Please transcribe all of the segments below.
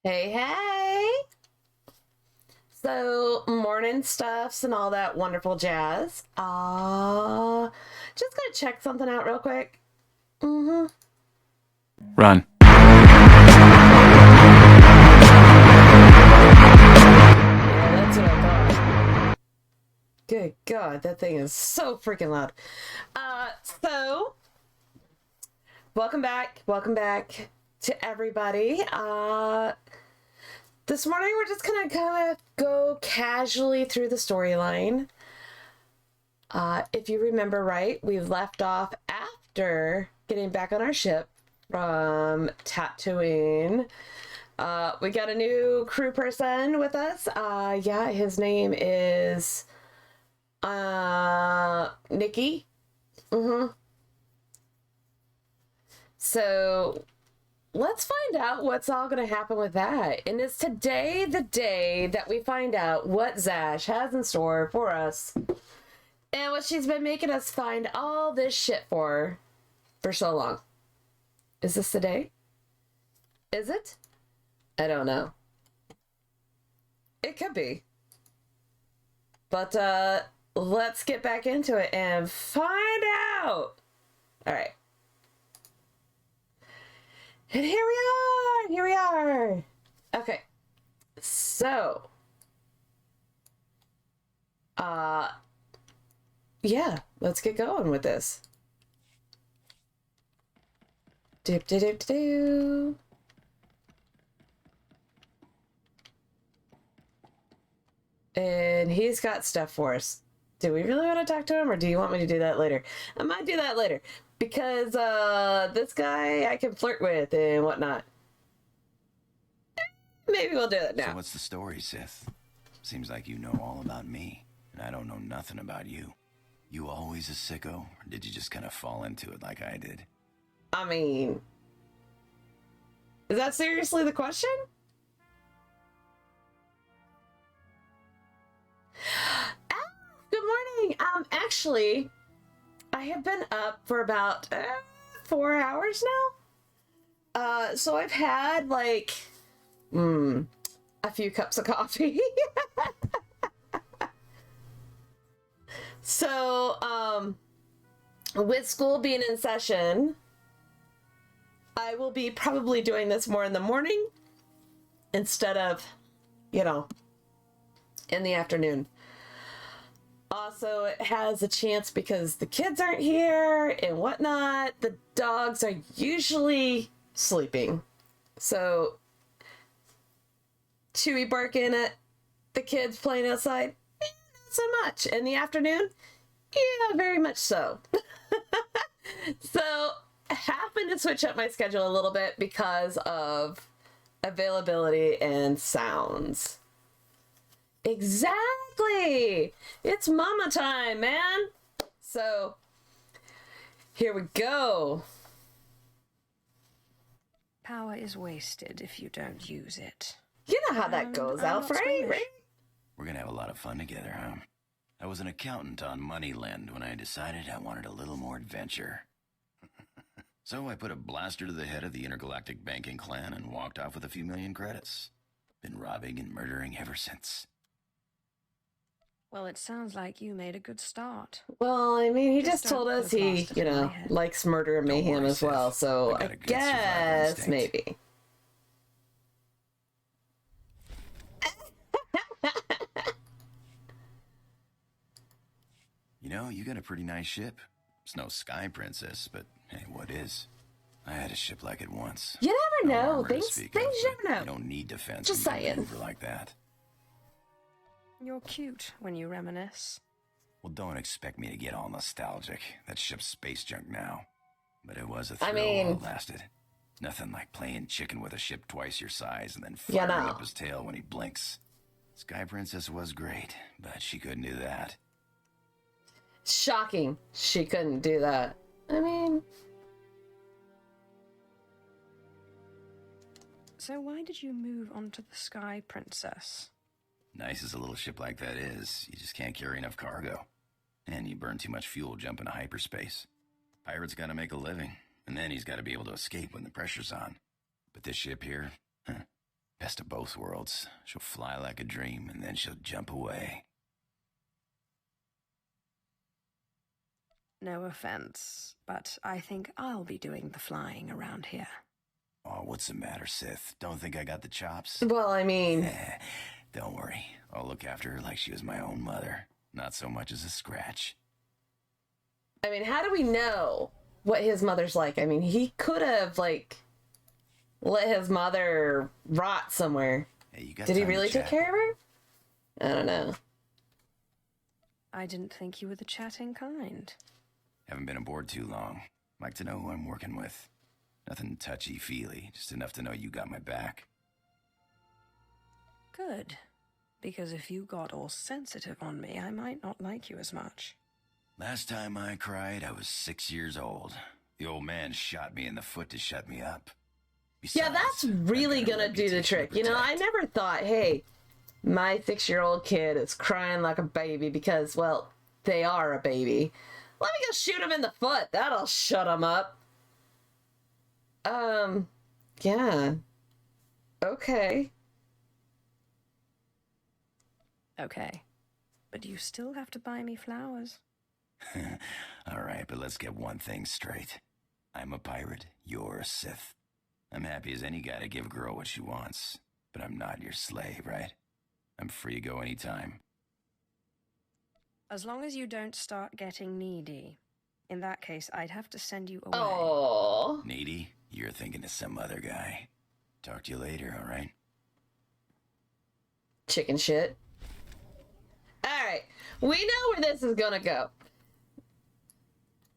Hey, hey! So, morning stuffs and all that wonderful jazz. Just gonna check something out real quick. Mm-hmm. Run. Yeah, that's what I thought. Good God, that thing is so freaking loud. So, welcome back to everybody. This morning we're just gonna kind of go casually through the storyline. If you remember right, we left off after getting back on our ship from Tatooine. We got a new crew person with us. Yeah, his name is Nikki. So let's find out what's all going to happen with that. And is today the day that we find out what Zash has in store for us and what she's been making us find all this shit for so long. Is this the day? Is it? I don't know. It could be. But let's get back into it and find out. All right. And here we are. Okay. So, yeah, let's get going with this. Dip, dip, dip, dip. And he's got stuff for us. Do we really want to talk to him, or do you want me to do that later? I might do that later, because this guy I can flirt with and whatnot. Maybe we'll do it now. So what's the story, Sith? Seems like you know all about me, and I don't know nothing about you. You always a sicko, or did you just kind of fall into it like I did? I mean, is that seriously the question? Good morning. Actually, I have been up for about 4 hours now. So I've had like a few cups of coffee. So, with school being in session, I will be probably doing this more in the morning instead of, in the afternoon. Also, it has a chance because the kids aren't here and whatnot. The dogs are usually sleeping. So, Chewy barking at the kids playing outside, not so much. In the afternoon, yeah, very much so. So, I happen to switch up my schedule a little bit because of availability and sounds. Exactly! It's mama time, man! So, here we go. Power is wasted if you don't use it. You know how that goes, Alfred, right? We're gonna have a lot of fun together, huh? I was an accountant on Moneyland when I decided I wanted a little more adventure. So I put a blaster to the head of the intergalactic banking clan and walked off with a few million credits. Been robbing and murdering ever since. Well, it sounds like you made a good start. Well, I mean, he just Just told don't us put a he, blaster to my head. likes murder and Don't mayhem worry, as well, Sith. so I got I a good survival guess instinct. maybe. You know, you got a pretty nice ship. It's no Sky Princess, but hey, what is? I had a ship like it once. You never No know. armor to Things speak you of, never but know. You don't need defense Just when you saying. maneuver like that. You're cute when you reminisce. Well, don't expect me to get all nostalgic. That ship's space junk now. But it was a thrill I mean- while it lasted. Nothing like playing chicken with a ship twice your size and then Yeah, firing no. up his tail when he blinks. Sky Princess was great, but she couldn't do that. Shocking. She couldn't do that. I mean, So why did you move on to the Sky Princess? Nice as a little ship like that is, you just can't carry enough cargo. And you burn too much fuel jumping to hyperspace. Pirate's gotta make a living, and then he's gotta be able to escape when the pressure's on. But this ship here, Best of both worlds. She'll fly like a dream, and then she'll jump away. No offense, but I think I'll be doing the flying around here. Oh, what's the matter, Sith? Don't think I got the chops? Well, I mean... Don't worry. I'll look after her like she was my own mother. Not so much as a scratch. I mean, how do we know what his mother's like? I mean, he could have, like, let his mother rot somewhere. Hey, you got Did he time to really take chat? care of her? I don't know. I didn't think you were the chatting kind. Haven't been aboard too long. Like to know who I'm working with. Nothing touchy-feely, just enough to know you got my back. Good. Because if you got all sensitive on me, I might not like you as much. Last time I cried, I was 6 years old. The old man shot me in the foot to shut me up. Yeah, Besides, that's I've really got a gonna do the reputation to trick. You know, I protect. never thought, hey, my 6-year-old kid is crying like a baby because, well, they are a baby. Let me go shoot him in the foot. That'll shut him up. Yeah. Okay. Okay. But you still have to buy me flowers. All right, but let's get one thing straight. I'm a pirate, you're a Sith. I'm happy as any guy to give a girl what she wants, but I'm not your slave, right? I'm free to go anytime. As long as you don't start getting needy. In that case, I'd have to send you away. Oh. Needy? You're thinking of some other guy. Talk to you later, all right? Chicken shit. Alright. We know where this is gonna go.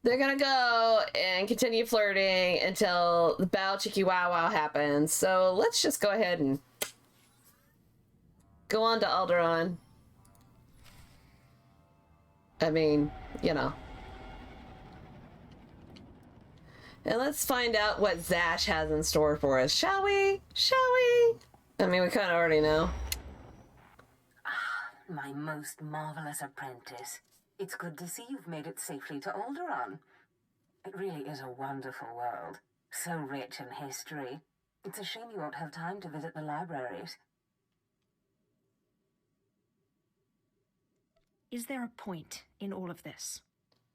They're gonna go and continue flirting until the bow chicky wow wow happens. So let's just go ahead and go on to Alderaan. I mean, you know. And let's find out what Zash has in store for us, shall we? Shall we? I mean, we kind of already know. My most marvelous apprentice. It's good to see you've made it safely to Alderaan. It really is a wonderful world. So rich in history. It's a shame you won't have time to visit the libraries. Is there a point in all of this?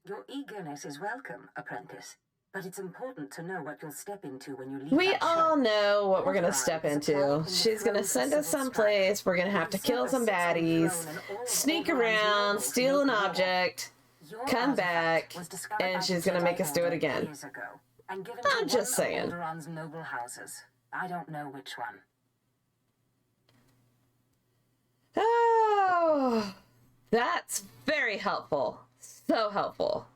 Your eagerness is welcome, apprentice. But it's important to know what you'll step into when you leave. We that all ship. know what we're gonna Alderaan step is a into. planet in the She's gonna throes of send us civil someplace. strife. We're gonna have to kill some baddies, sneak around, steal an object, Your come artifact back, was discovered by and she's the gonna Jedi make us do it Order again. years ago, and given I'm to just one saying. of Alderaan's noble houses. I don't know which one. Oh, that's very helpful. So helpful.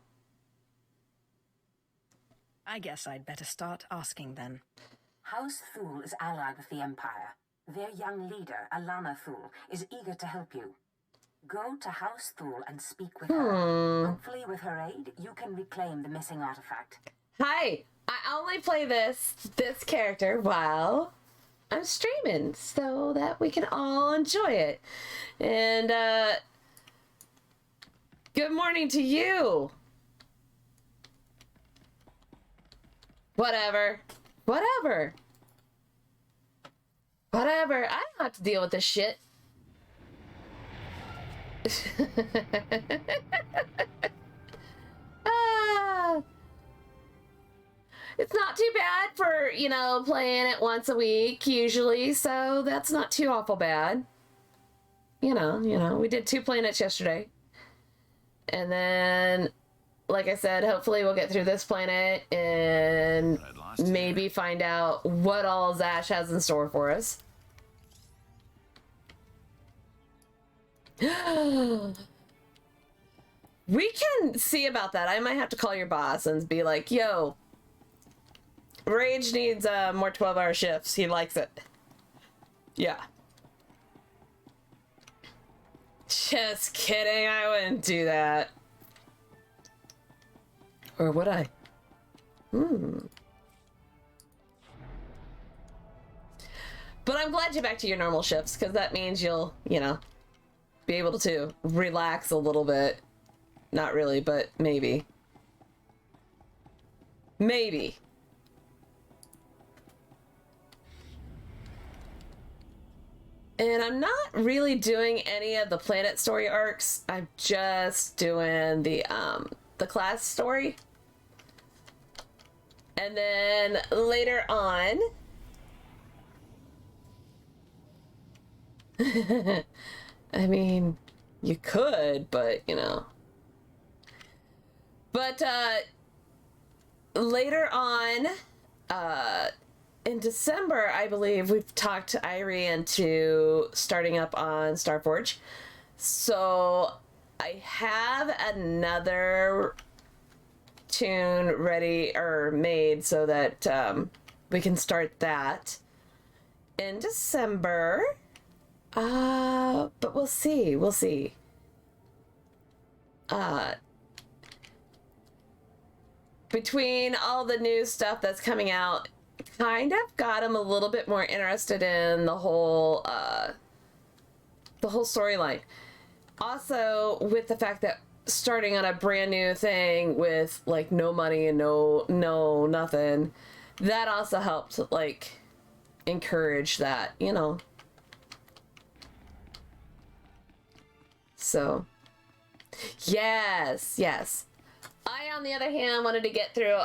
I guess I'd better start asking then. House Thule is allied with the Empire. Their young leader, Alana Thule, is eager to help you. Go to House Thule and speak with her. Hopefully, with her aid, you can reclaim the missing artifact. Hi, I only play this character while I'm streaming so that we can all enjoy it. And good morning to you. Whatever. Whatever. Whatever. I don't have to deal with this shit. Ah. It's not too bad for, you know, playing it once a week usually, so that's not too awful bad. You know, we did 2 planets yesterday. And then, like I said, hopefully we'll get through this planet and maybe find out what all Zash has in store for us. We can see about that. I might have to call your boss and be like, yo, Rage needs more 12-hour shifts. He likes it. Yeah. Just kidding. I wouldn't do that. Or would I? But I'm glad you're back to your normal shifts, because that means you'll, you know, be able to relax a little bit. Not really, but maybe. Maybe. And I'm not really doing any of the planet story arcs. I'm just doing the class story. And then later on, I mean, you could, but you know. But later on, in December, I believe we've talked Irie into starting up on Starforge. So I have another tune ready or made so that we can start that in December. But we'll see. We'll see. Between all the new stuff that's coming out, kind of got him a little bit more interested in the whole storyline. Also, with the fact that starting on a brand new thing with like no money and no nothing, that also helped like encourage that, you know. So, yes. I, on the other hand, wanted to get through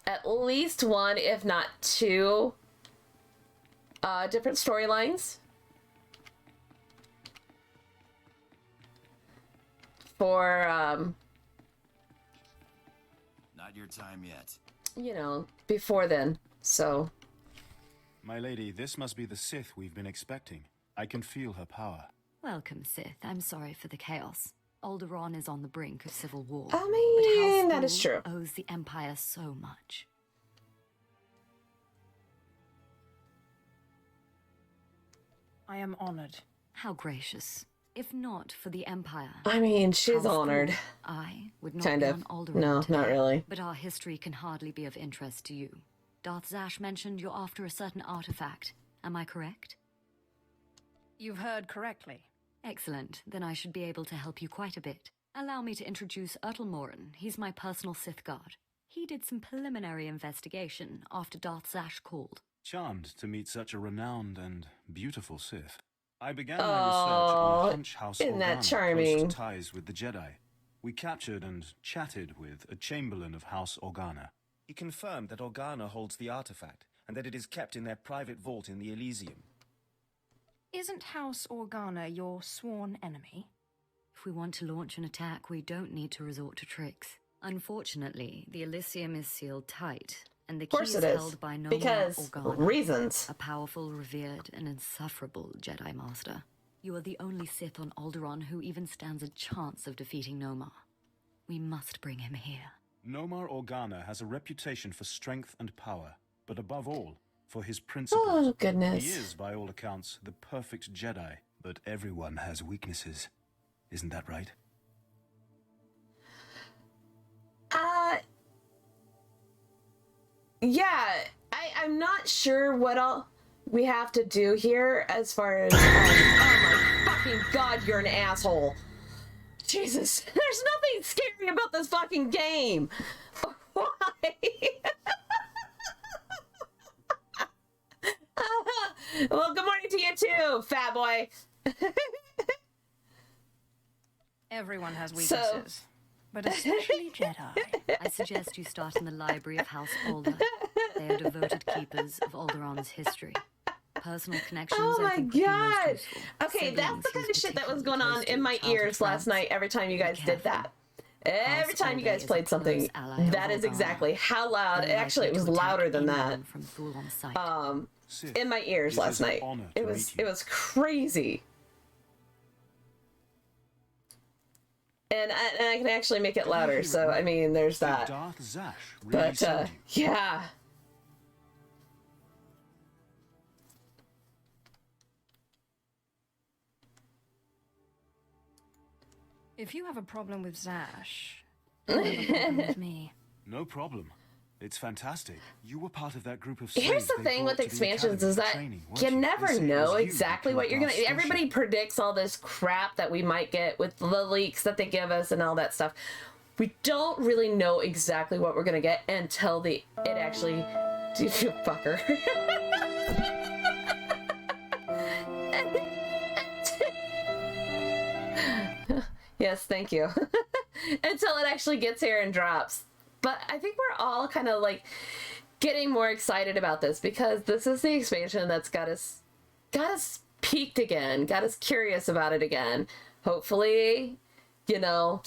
at least one, if not two, different storylines for Not your time yet. you know, before then. So, My lady, this must be the Sith we've been expecting. I can feel her power. Welcome, Sith. I'm sorry for the chaos. Alderaan is on the brink of civil war. I mean, but that is true. Owes the Empire so much. I am honored. How gracious. If not for the Empire, I mean, she's House honored. Thul, I would not Kind be of. on Alderaan No, today. not really. But our history can hardly be of interest to you. Darth Zash mentioned you're after a certain artifact. Am I correct? You've heard correctly. Excellent. Then I should be able to help you quite a bit. Allow me to introduce Morin. He's my personal Sith guard. He did some preliminary investigation after Darth Zash called. Charmed to meet such a renowned and beautiful Sith. I began my research on a hunch House isn't that Organa charming? close to ties with the Jedi. We captured and chatted with a Chamberlain of House Organa. He confirmed that Organa holds the artifact, and that it is kept in their private vault in the Elysium. Isn't House Organa your sworn enemy? If we want to launch an attack, we don't need to resort to tricks. Unfortunately, the Elysium is sealed tight, and the key is held by no because Organa, reasons. a powerful, revered, and insufferable Jedi Master. You are the only Sith on Alderaan who even stands a chance of defeating Nomar. We must bring him here. Nomar Organa has a reputation for strength and power, but above all, for his principles. Oh, goodness. He is, by all accounts, the perfect Jedi, but everyone has weaknesses. Isn't that right? Yeah, I'm not sure what all we have to do here as far as, oh my fucking god, you're an asshole. Jesus, there's nothing scary about this fucking game. Why? Well, good morning to you too, fat boy. Everyone has weaknesses. But especially Jedi. I suggest you start in the library of House Alder. They are devoted keepers of Alderaan's history. Personal connections Oh I my think would be most god. useful. Okay, that's Siblings the kind he's of shit that was particularly going on close in to, my childhood ears last friends. night every time you Be guys did careful. that. Every House time you Alder guys is a played something, close ally of that is Organa, exactly how loud. unlikely Actually, it was to attack louder than that. anyone from Thul on sight. Sith, In my ears it last is an night. honor It to was meet you. crazy. And I can actually make it louder, so I mean, there's Did that. Darth Zash really But send you? yeah. If you have a problem with Zash, you have a problem with me. No problem. It's fantastic. You were part of that group of Here's slaves the they thing brought with to the expansions academy is for that training, weren't you They never say it know was you who exactly killed what you're gonna. Darth Everybody Station. predicts all this crap that we might get with the leaks that they give us and all that stuff. We don't really know exactly what we're gonna get until it actually. You fucker. Yes, thank you. Until it actually gets here and drops. But I think we're all kind of like getting more excited about this because this is the expansion that's got us peaked again, got us curious about it again. Hopefully, you know,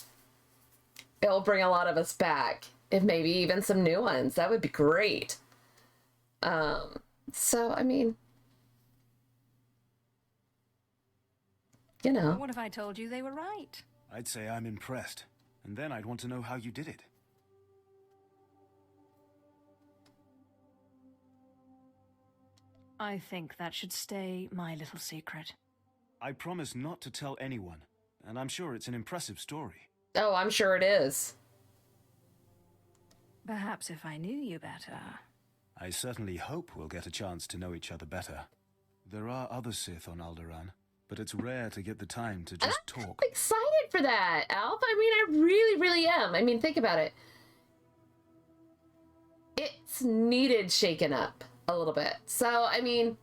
it'll bring a lot of us back. If maybe even some new ones. That would be great. So, I mean, you know. What if I told you they were right? I'd say I'm impressed. And then I'd want to know how you did it. I think that should stay my little secret. I promise not to tell anyone. And I'm sure it's an impressive story. Oh, I'm sure it is. Perhaps if I knew you better. I certainly hope we'll get a chance to know each other better. There are other Sith on Alderaan, but it's rare to get the time to just talk. I'm excited for that, Alf. I mean, I really, really am. I mean, think about it. It's needed shaken up a little bit. So, I mean...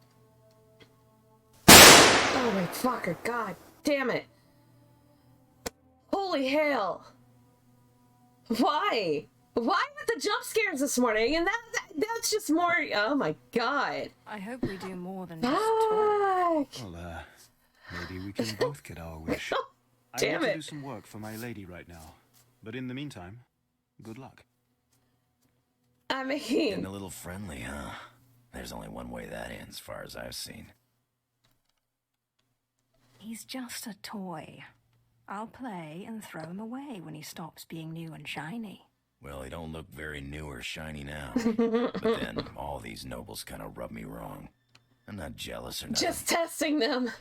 Oh my fucker, god damn it. Holy hell. Why? Why with the jump scares this morning? And that's just more... Oh my god. I hope we do more than just talk. Well, maybe we can both get our wish. Damn I need it. to do some work for my lady right now. But in the meantime, good luck. I mean... Getting a little friendly, huh? There's only one way that ends, as far as I've seen. He's just a toy. I'll play and throw him away when he stops being new and shiny. Well, he don't look very new or shiny now. But then, all these nobles kind of rub me wrong. I'm not jealous or nothing. Just testing them.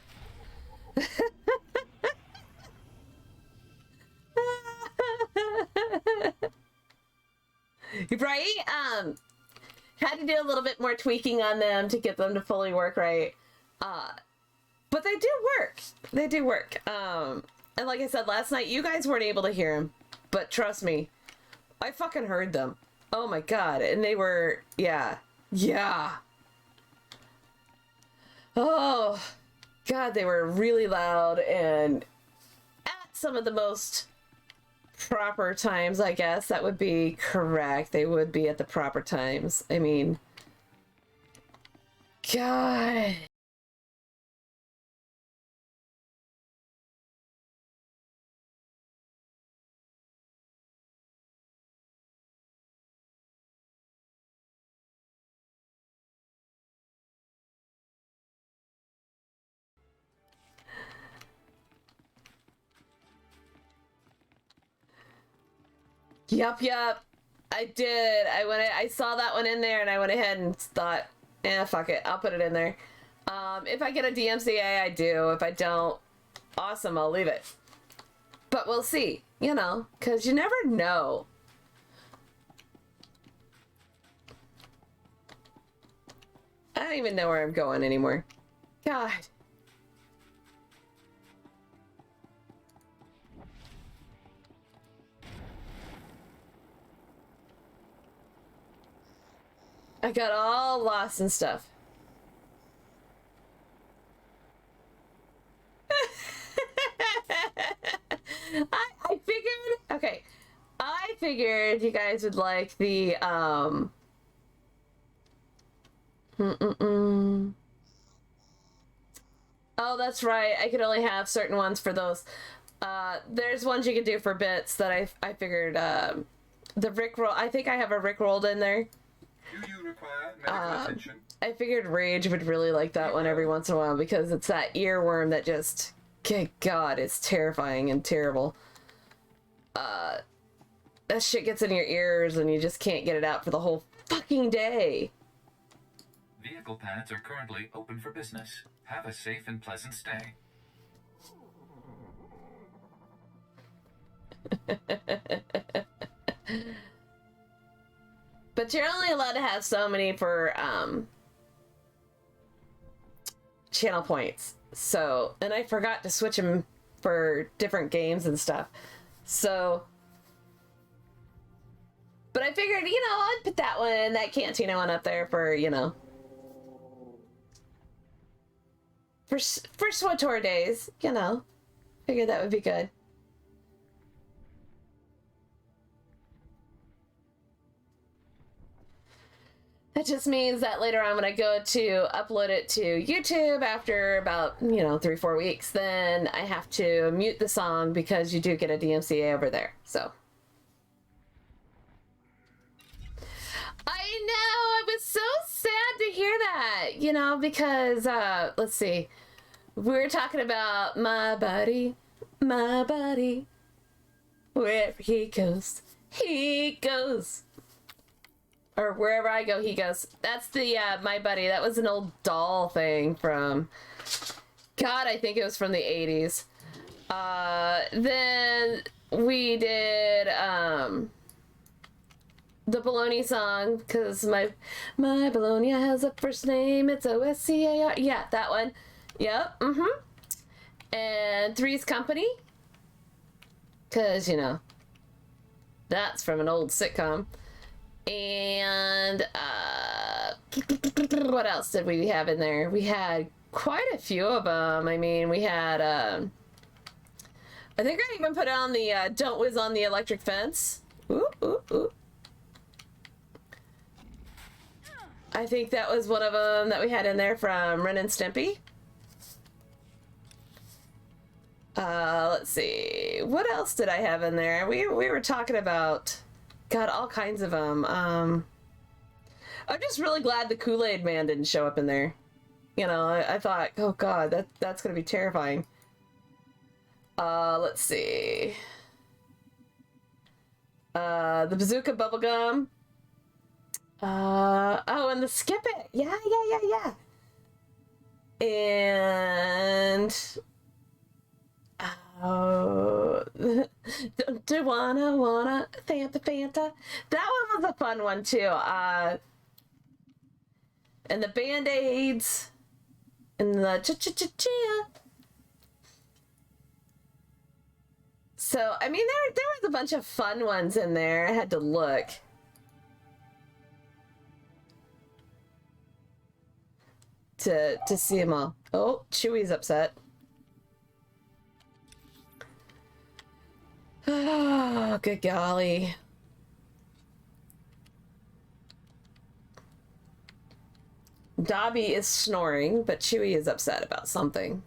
Right? Had to do a little bit more tweaking on them to get them to fully work right. But they do work. They do work. And like I said last night, you guys weren't able to hear them. But trust me, I fucking heard them. Oh my god. And they were, yeah. Yeah. Oh, god, they were really loud and at some of the most proper times, I guess. That would be correct. They would be at the proper times. I mean, god. Yup. I did. I saw that one in there and I went ahead and thought, fuck it. I'll put it in there. If I get a DMCA, I do. If I don't, awesome, I'll leave it. But we'll see, you know, because you never know. I don't even know where I'm going anymore. God. I got all lost and stuff. I figured, okay, I figured you guys would like the, Oh, that's right. I could only have certain ones for those. There's ones you can do for bits that I figured, the Rickroll, I think I have a Rickrolled in there. Do you require medical attention? I figured Rage would really like that one every once in a while because it's that earworm that just, good God, it's terrifying and terrible. That shit gets in your ears and you just can't get it out for the whole fucking day. Vehicle pads are currently open for business. Have a safe and pleasant stay. But you're only allowed to have so many for channel points. So, and I forgot to switch them for different games and stuff. So, but I figured, you know, I'd put that one, that Cantina one up there for, you know, for SWtoR days, you know. Figured that would be good. That just means that later on when I go to upload it to YouTube after about, 3-4 weeks, then I have to mute the song because you do get a DMCA over there. So. I know, I was so sad to hear that, because, let's see. We were talking about my buddy, wherever he goes. Or wherever I go, he goes. That's the, my buddy. That was an old doll thing from, God, I think it was from the 80s. Then we did, the Bologna song, because my Bologna has a first name. It's OSCAR. Yeah, that one. Yep, And Three's Company. Because, that's from an old sitcom. And what else did we have in there? We had quite a few of them. I mean, we had I think I even put on the Don't Whiz on the Electric Fence. Ooh, ooh, ooh. I think that was one of them that we had in there from Ren and Stimpy. Let's see. What else did I have in there? We were talking about, God, all kinds of them. I'm just really glad the Kool-Aid Man didn't show up in there. I thought, oh God, that's gonna be terrifying. Let's see. The Bazooka Bubblegum. Oh, and the Skip It. Yeah. And do wanna Fanta. That one was a fun one too. And the Band-Aids and the cha. So I mean, there was a bunch of fun ones in there. I had to look. To see them all. Oh, Chewy's upset. Oh, good golly. Dobby is snoring, but Chewy is upset about something.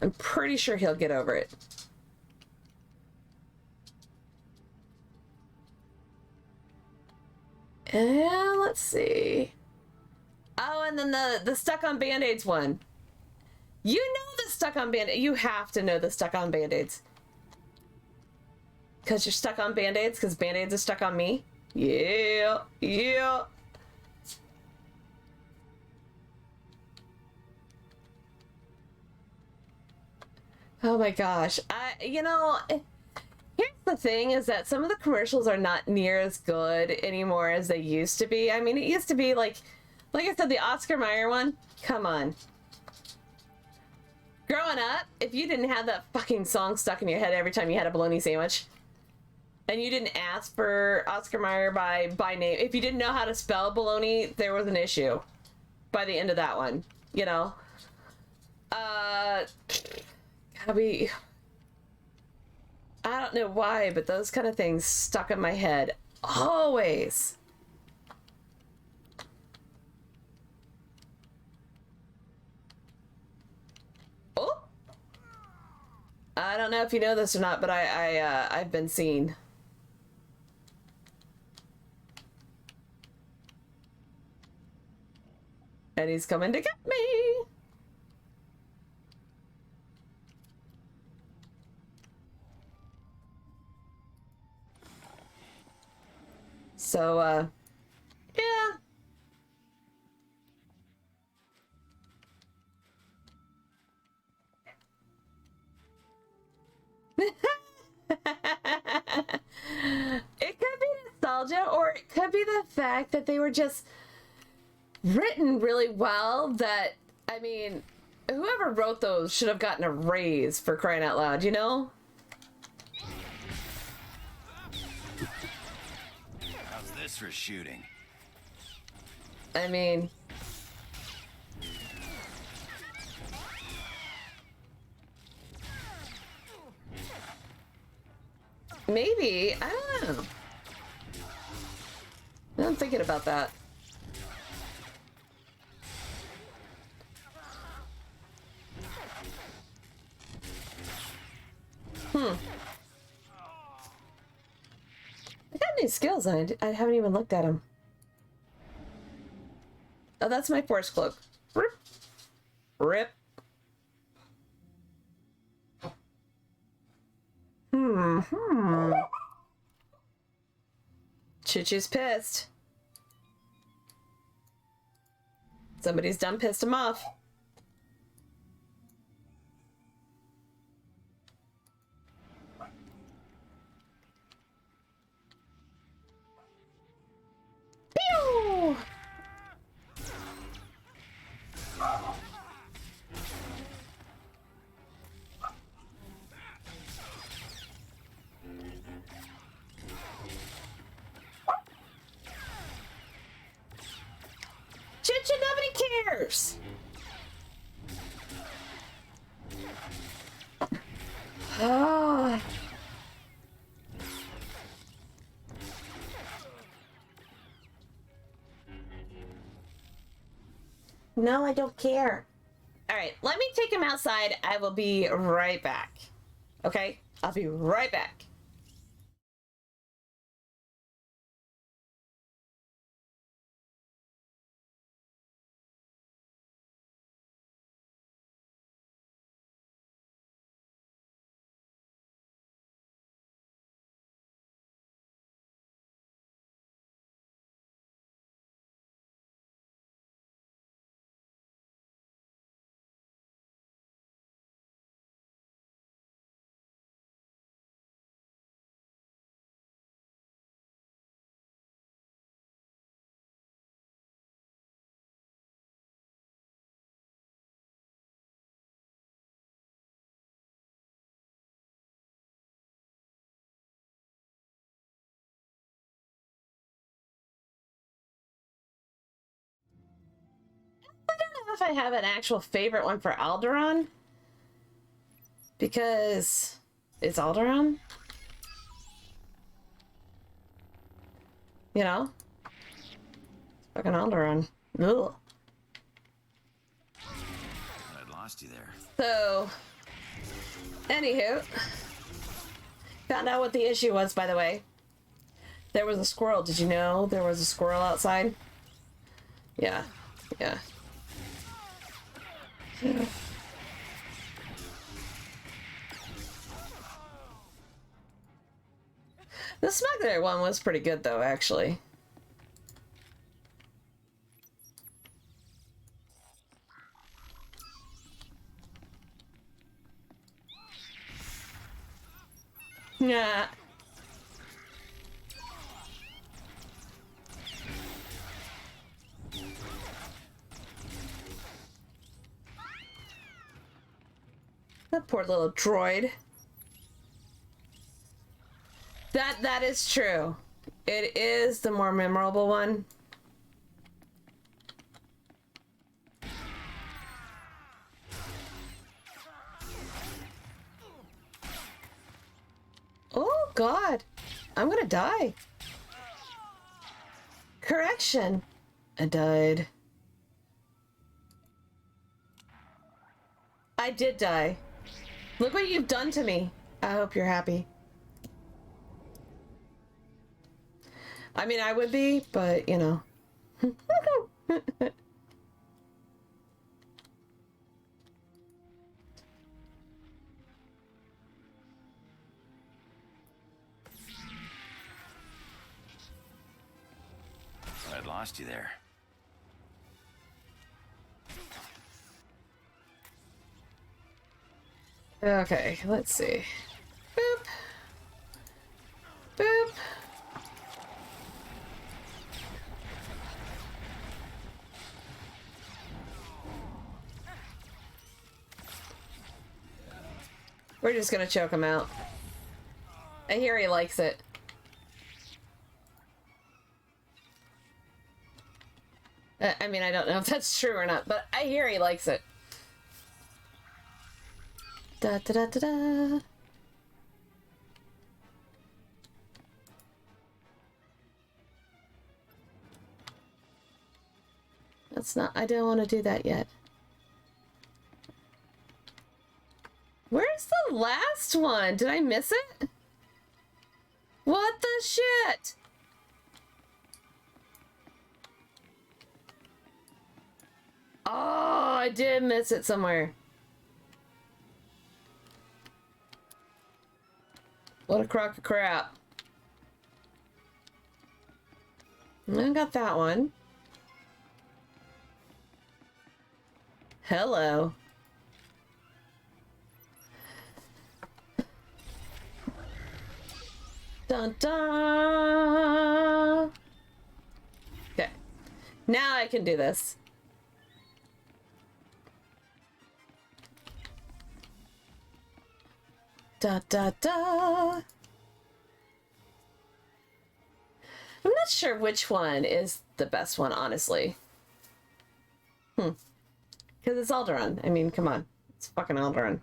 I'm pretty sure he'll get over it. And let's see. Oh, and then the Stuck on Band-Aids one. You know the Stuck on Band-Aids. You have to know the Stuck on Band-Aids. Because you're stuck on Band-Aids? Because Band-Aids are stuck on me? Yeah. Oh my gosh. Here's the thing is that some of the commercials are not near as good anymore as they used to be. I mean, it used to be like I said, the Oscar Mayer one, come on. Growing up, if you didn't have that fucking song stuck in your head every time you had a bologna sandwich, and you didn't ask for Oscar Mayer by name, if you didn't know how to spell bologna, there was an issue by the end of that one, I don't know why, but those kind of things stuck in my head. Always. Oh! I don't know if you know this or not, but I've been seen. And he's coming to get me! So, yeah. It could be nostalgia, or it could be the fact that they were just written really well that, I mean, whoever wrote those should have gotten a raise, for crying out loud, How's this for shooting? I mean... maybe. I don't know. I'm thinking about that. I got any skills and I haven't even looked at them. Oh, that's my force cloak. Rip. Rip. Choo-choo's pissed. Somebody's done pissed him off. Pew! Choo-choo, nobody cares! Ah. No, I don't care. All right, let me take him outside. I will be right back. Okay? I'll be right back. If I have an actual favorite one for Alderaan, because it's Alderaan, you know, fucking Alderaan. Ugh. I lost you there. So, anywho, found out what the issue was. By the way, there was a squirrel. Did you know there was a squirrel outside? Yeah, yeah. The smuggler one was pretty good, though, actually. Yeah. That poor little droid. That is true. It is the more memorable one. Oh God, I'm gonna die. Correction, I died. I did die. Look what you've done to me. I hope you're happy. I mean, I would be, but, you know. I lost you there. Okay, let's see. Boop. Boop. We're just gonna choke him out. I hear he likes it. I mean, I don't know if that's true or not, but I hear he likes it. Da da da da da. That's not, I don't want to do that yet. Where's the the last one? Did I miss it? What the shit? Oh, I did miss it somewhere. What a crock of crap. I got that one. Hello. Dun dun. Okay. Now I can do this. Da da da. I'm not sure which one is the best one, honestly. Because it's Alderaan. I mean, come on. It's fucking Alderaan.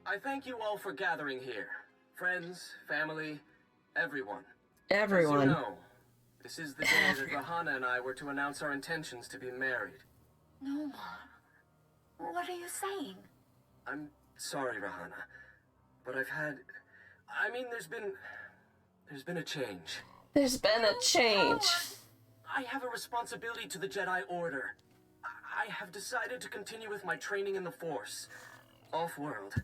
I thank you all for gathering here. Friends, family, everyone. Everyone. As you know, this is the day that Rahana and I were to announce our intentions to be married. No, Mom. What are you saying? I'm sorry, Rahana, but I've had... I mean, there's been a change. There's been a change. I have a responsibility to the Jedi Order. I have decided to continue with my training in the Force. Off-world.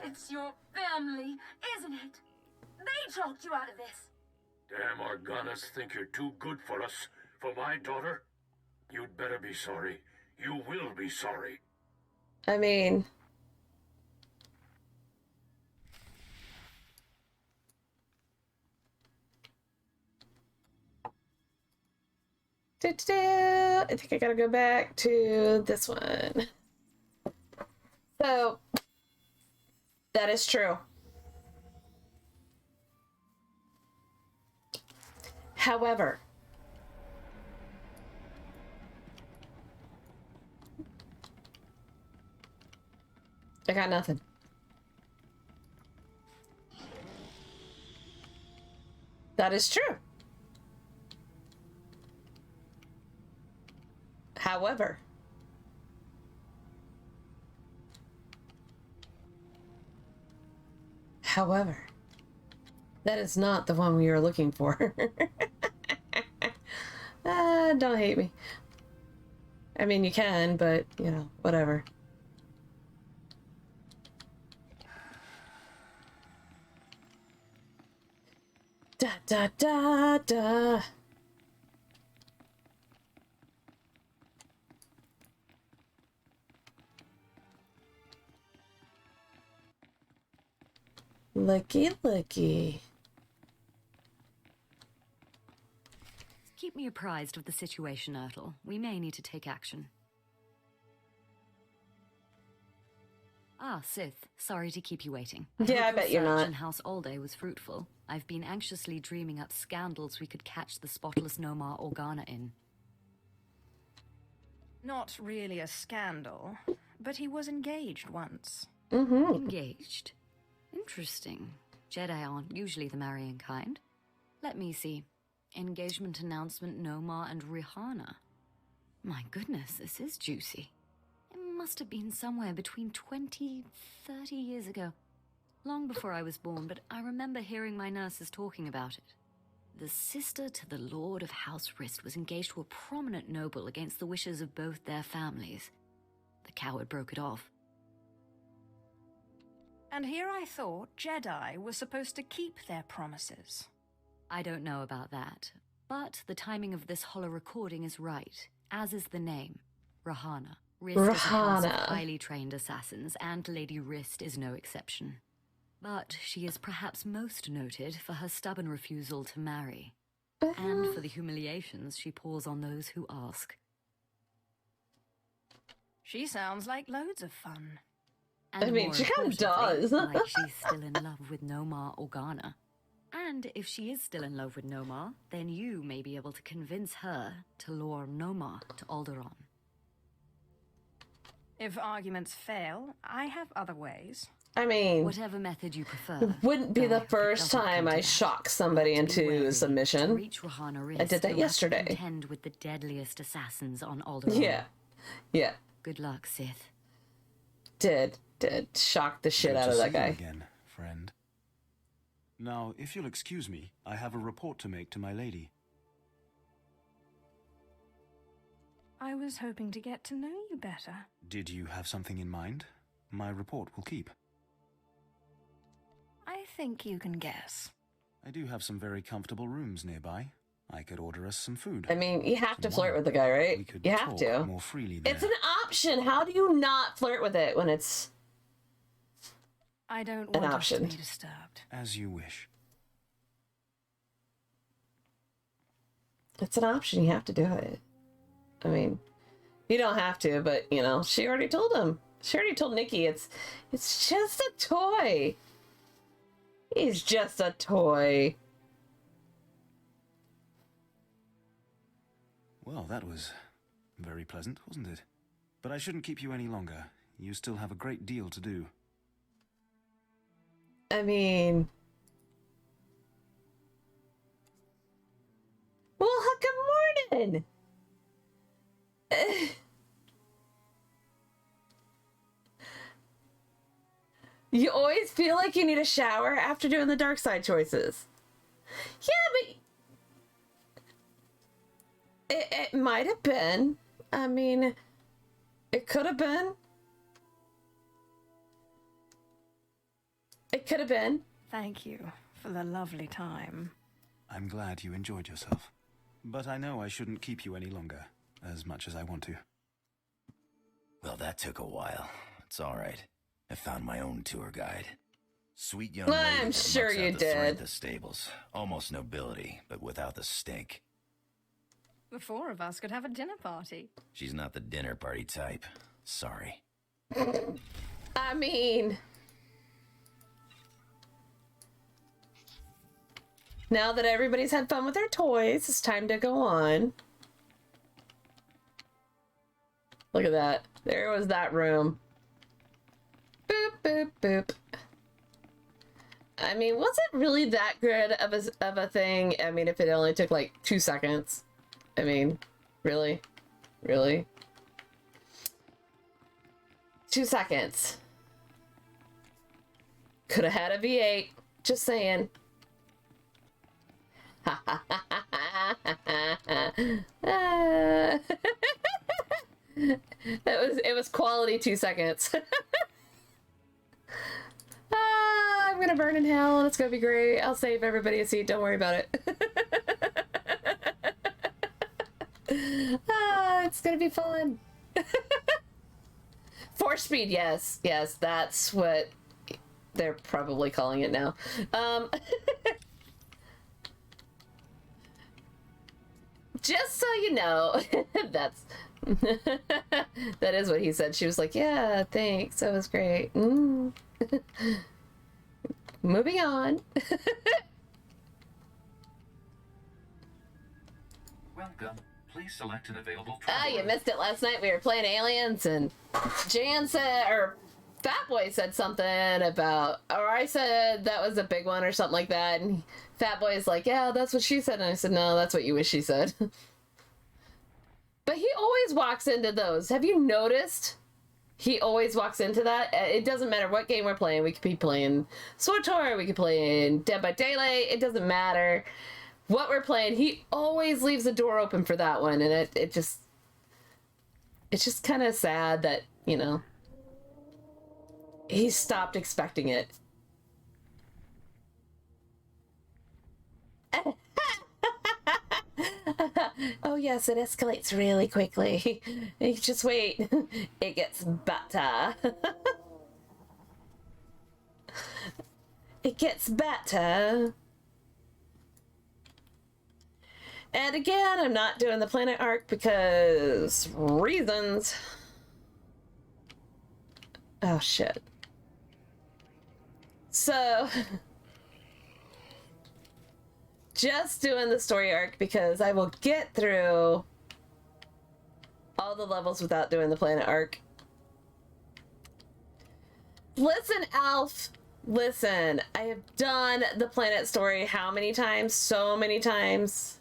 It's your family, isn't it? They talked you out of this. Damn Organas think you're too good for us, for my daughter. You'd better be sorry. You will be sorry. I mean... I think I gotta go back to this one. So, that is true. However, I got nothing. That is true. However, that is not the one we were looking for. Don't hate me. I mean, you can, but, you know, whatever. Da da da da. Looky, looky. Keep me apprised of the situation, Ertl. We may need to take action. Ah, Sith. Sorry to keep you waiting. Yeah, I bet you're not. In House Alday was fruitful. I've been anxiously dreaming up scandals we could catch the spotless Nomar Organa in. Not really a scandal, but he was engaged once. Engaged? Interesting. Jedi aren't usually the marrying kind. Let me see. Engagement announcement, Nomar and Rihanna. My goodness, this is juicy. It must have been somewhere between 20, 30 years ago. Long before I was born, but I remember hearing my nurses talking about it. The sister to the Lord of House Rist was engaged to a prominent noble against the wishes of both their families. The coward broke it off. And here I thought Jedi were supposed to keep their promises. I don't know about that, but the timing of this holo recording is right, as is the name, Rahana. Rist is a house of highly trained assassins, and Lady Rist is no exception. But she is perhaps most noted for her stubborn refusal to marry, and for the humiliations she pours on those who ask. She sounds like loads of fun. And I mean, she kind of does. Like she's still in love with Nomar Organa. And if she is still in love with Nomar, then you may be able to convince her to lure Nomar to Alderaan. If arguments fail, I have other ways. I mean, Whatever method you prefer. it wouldn't be the first time I shock somebody into submission. Reach Rahana I did that yesterday. Contend with the deadliest assassins on Alderaan. Yeah. Yeah. Good luck, Sith. Did shock the shit out of that guy. Again, friend. Now, if you'll excuse me, I have a report to make to my lady. I was hoping to get to know you better. Did you have something in mind? My report will keep. I think you can guess. I do have some very comfortable rooms nearby. I could order us some food. I mean, you have to flirt with the guy, right? You have to. More freely there. It's an option. How do you not flirt with it when it's I don't an want us option? to be disturbed. As you wish. It's an option. You have to do it. I mean, you don't have to, but you know, she already told him. She already told Nikki it's just a toy. He's just a toy. Well, that was very pleasant, wasn't it? But I shouldn't keep you any longer. You still have a great deal to do. I mean, well, good morning. You always feel like you need a shower after doing the dark side choices. Yeah, but it might have been. I mean, it could have been. It could have been. Thank you for the lovely time. I'm glad you enjoyed yourself. But I know I shouldn't keep you any longer, as much as I want to. Well, that took a while. It's all right. I found my own tour guide. Sweet young lady. I'm sure you did. The stables. Almost nobility, but without the stink. The four of us could have a dinner party. She's not the dinner party type. Sorry. I mean, now that everybody's had fun with their toys, it's time to go on. Look at that. There was that room. Boop, boop, boop. I mean, was it really that good of a thing? I mean, if it only took like 2 seconds. I mean, really? Really? 2 seconds. Could have had a V8. Just saying. It was quality 2 seconds. I'm gonna burn in hell and it's gonna be great. I'll save everybody a seat, don't worry about it. It's gonna be fun. Force speed, yes, that's what they're probably calling it now. Just so you know, that's that is what he said. She was like, yeah, thanks, that was great. Moving on. Welcome. Please select an available You missed it last night. We were playing Aliens, and Jan said, or Fat Boy said something about, or I said that was a big one or something like that, and Fat Boy's like, yeah, that's what she said, and I said, no, that's what you wish she said. But he always walks into those. Have you noticed? He always walks into that. It doesn't matter what game we're playing. We could be playing SWtoR, we could play in Dead by Daylight. It doesn't matter what we're playing. He always leaves the door open for that one, and it's just kind of sad that, you know, he stopped expecting it. Oh yes, it escalates really quickly. You just wait. It gets better. It gets better. And again, I'm not doing the planet arc because reasons. Oh shit. So just doing the story arc because I will get through all the levels without doing the planet arc. Listen, Alf. Listen, I have done the planet story how many times? So many times.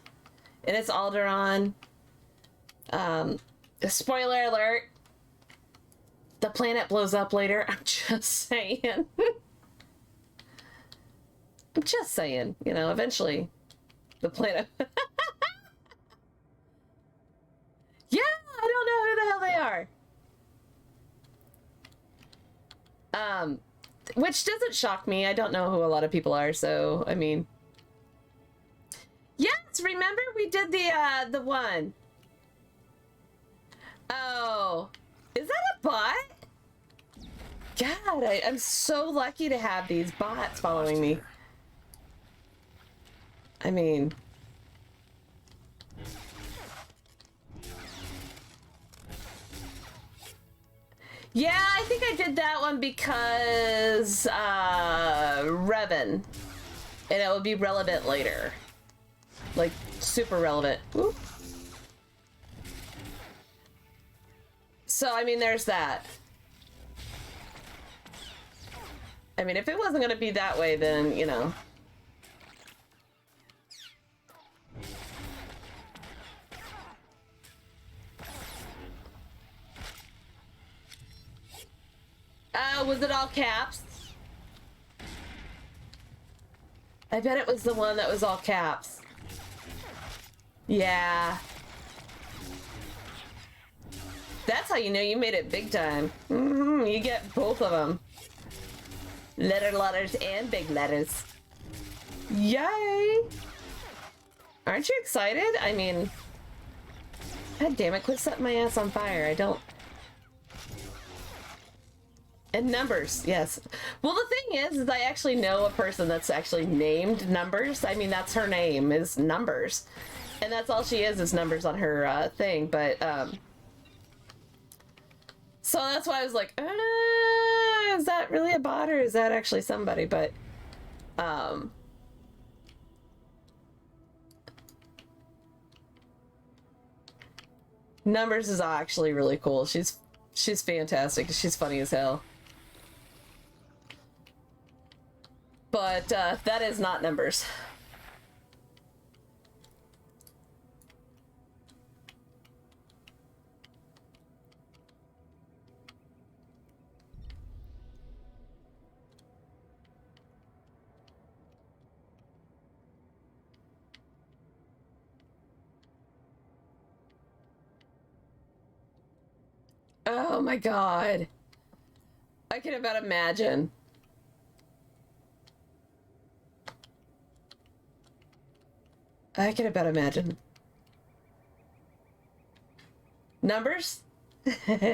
And it's Alderaan. Spoiler alert. The planet blows up later. I'm just saying. I'm just saying. You know, eventually the planet... Yeah, I don't know who the hell they are. Which doesn't shock me. I don't know who a lot of people are, so, I mean... Yes, remember we did the one. Oh. Is that a bot? God, I'm so lucky to have these bots following me. I mean... Yeah, I think I did that one because, Revan. And it would be relevant later. Like, super relevant. Ooh. So, I mean, there's that. I mean, if it wasn't gonna be that way, then, you know. Was it all caps? I bet it was the one that was all caps. Yeah. That's how you know you made it big time. You get both of them. Letters, and big letters. Yay! Aren't you excited? I mean... God damn it, quit setting my ass on fire. I don't... And Numbers, yes. Well, the thing is I actually know a person that's actually named Numbers. I mean, that's her name, is Numbers. And that's all she is Numbers on her thing, but, so that's why I was like, is that really a bot or is that actually somebody? But, Numbers is actually really cool. She's fantastic. She's funny as hell. But, that is not Numbers. Oh my god. I can about imagine. I can about imagine. Numbers? That's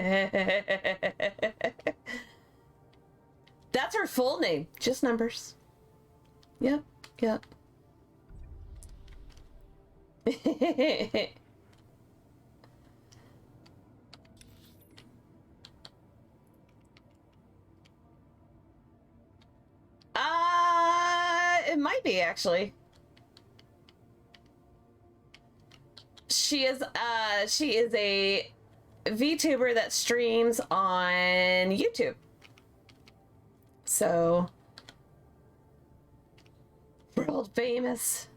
her full name. Just Numbers. Yep, yep. It might be actually. She is a VTuber that streams on YouTube. So world famous.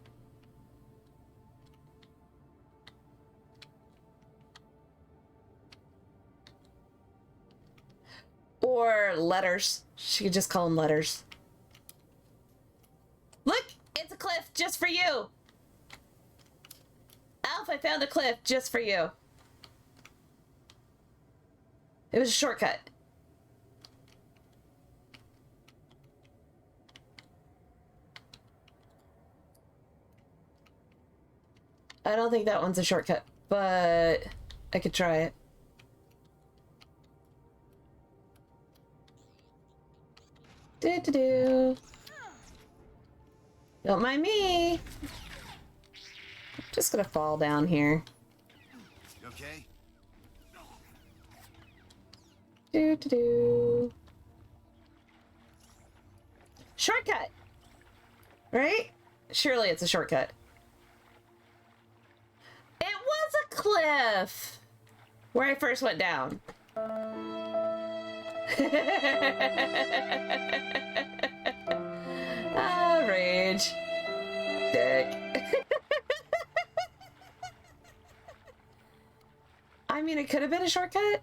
Or letters. She could just call them letters. Look, it's a cliff just for you. Alf, I found a cliff just for you. It was a shortcut. I don't think that one's a shortcut, but I could try it. Do. Don't mind me. Just gonna fall down here. You okay? Do. Shortcut. Right? Surely it's a shortcut. It was a cliff where I first went down. Ah, rage. Dick. I mean, it could have been a shortcut.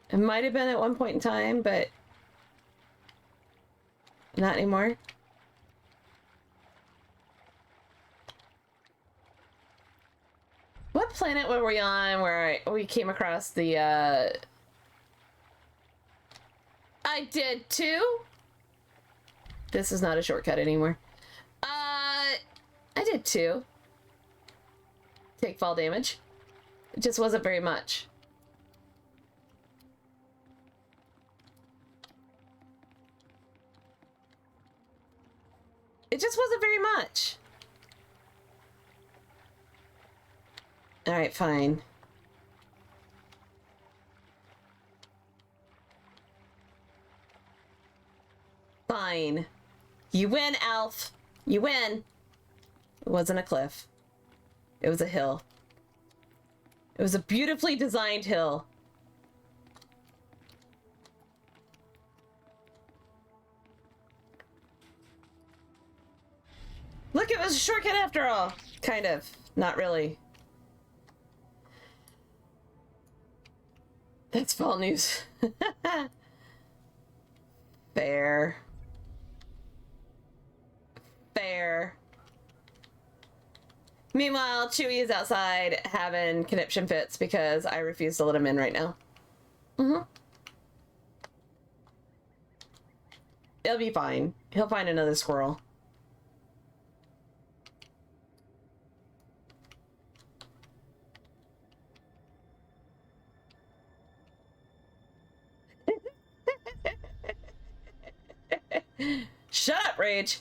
It might have been at one point in time, but not anymore. What planet were we on where we came across the, I did too? This is not a shortcut anymore. I did too. Take fall damage. It just wasn't very much. It just wasn't very much. All right, fine. Fine. You win, Alf. You win. It wasn't a cliff. It was a hill. It was a beautifully designed hill. Look, it was a shortcut after all. Kind of. Not really. That's fall news. Fair. Fair. Meanwhile, Chewie is outside having conniption fits because I refuse to let him in right now. It'll be fine. He'll find another squirrel. Shut up, Rage.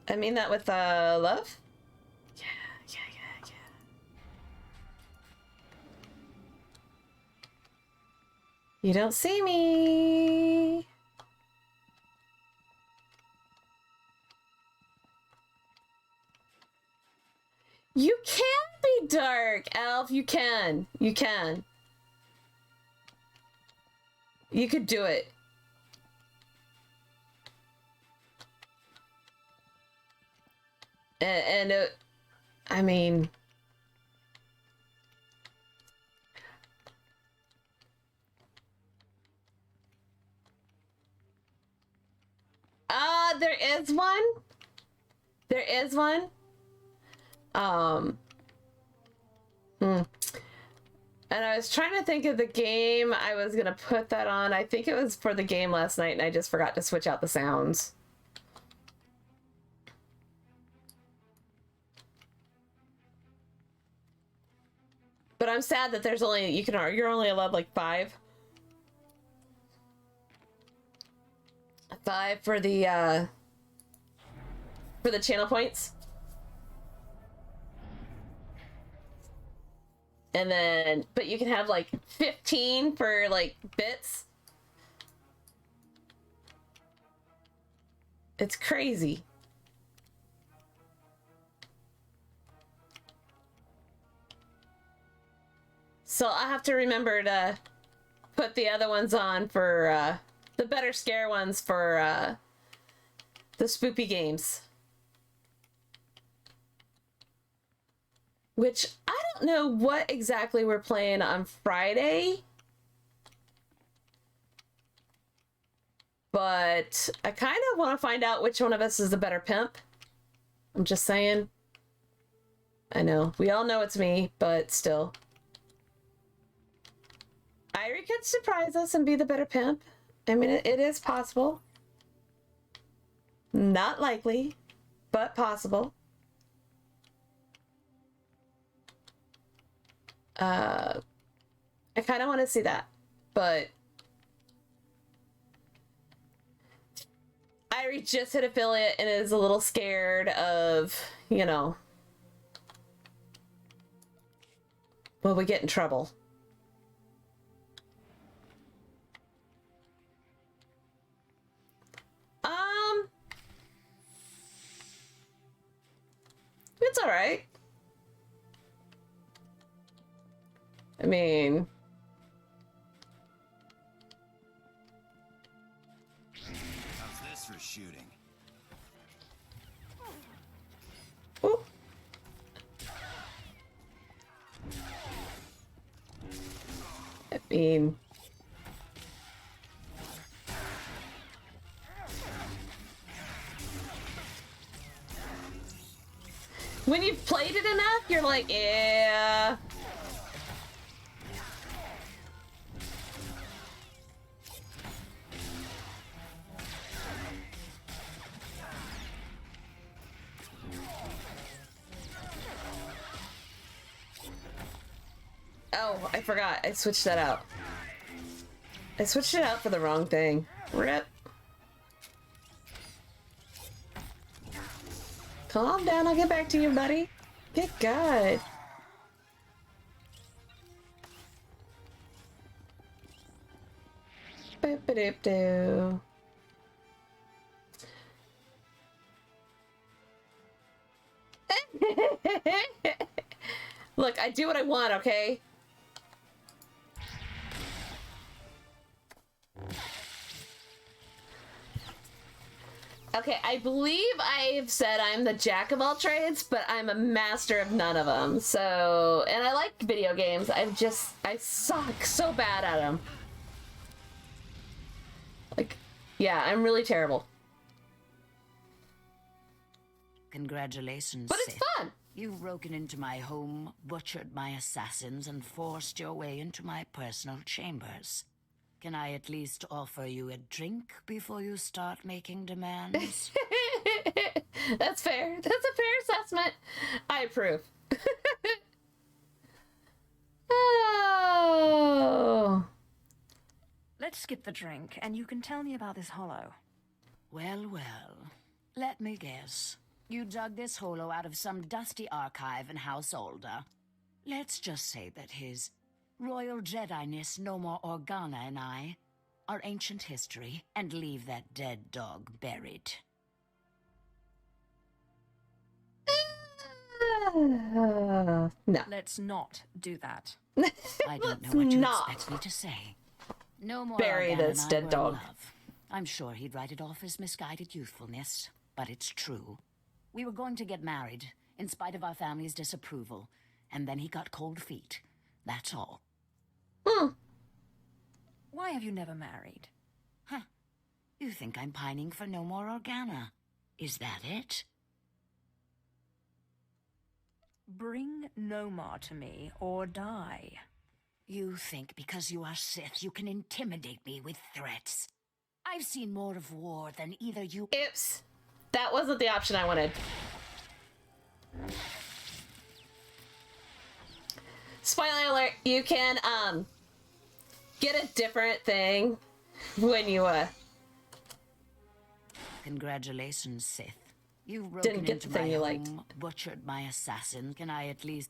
I mean that with love? Yeah. You don't see me. You can be dark, Alf. You can. You can. You could do it. And I mean, there is one. There is one. And I was trying to think of the game I was gonna put that on. I think it was for the game last night, and I just forgot to switch out the sounds. But I'm sad that there's only you're only allowed like 5. 5 for the channel points. And then, but you can have like 15 for like bits. It's crazy. So I have to remember to put the other ones on for the better scare ones for the spoopy games. Which I don't know what exactly we're playing on Friday. But I kind of want to find out which one of us is the better pimp. I'm just saying. I know. We all know it's me, but still. Irie could surprise us and be the better pimp. I mean, it is possible. Not likely, but possible. I kind of want to see that, but Irie just hit affiliate and is a little scared of, you know, will we get in trouble? It's all right. I mean, mean... When you've played it enough, you're like, yeah... Oh, I forgot. I switched that out. I switched it out for the wrong thing. Rip. Calm down, I'll get back to you, buddy. Good God. Boop-a-doop-doo. Look, I do what I want, okay? Okay, I believe I've said I'm the jack of all trades, but I'm a master of none of them. So, and I like video games. I suck so bad at them. Like, yeah, I'm really terrible. Congratulations, but it's Sith. fun. You've broken into my home, butchered my assassins, and forced your way into my personal chambers. Can I at least offer you a drink before you start making demands? That's fair. That's a fair assessment. I approve. Oh. Let's skip the drink, and you can tell me about this hollow. Well, well. Let me guess. You dug this hollow out of some dusty archive in House Older. Let's just say that his Royal Jedi-ness Nomor Organa and I are ancient history, and leave that dead dog buried. No. Let's not do that. I don't know what you expect me to say. No more bury Organa this and I dead were in dog. love. I'm sure he'd write it off as misguided youthfulness, but it's true. We were going to get married, in spite of our family's disapproval, and then he got cold feet. That's all. Why have you never married? Huh. You think I'm pining for no more Organa? Is that it? Bring Nomar to me, or die. You think because you are Sith, you can intimidate me with threats. I've seen more of war than either you... Oops. That wasn't the option I wanted. Spoiler alert, you can, get a different thing when you, Congratulations, Sith. You've didn't broken get into the thing my you home, liked. butchered my assassin. Can I at least...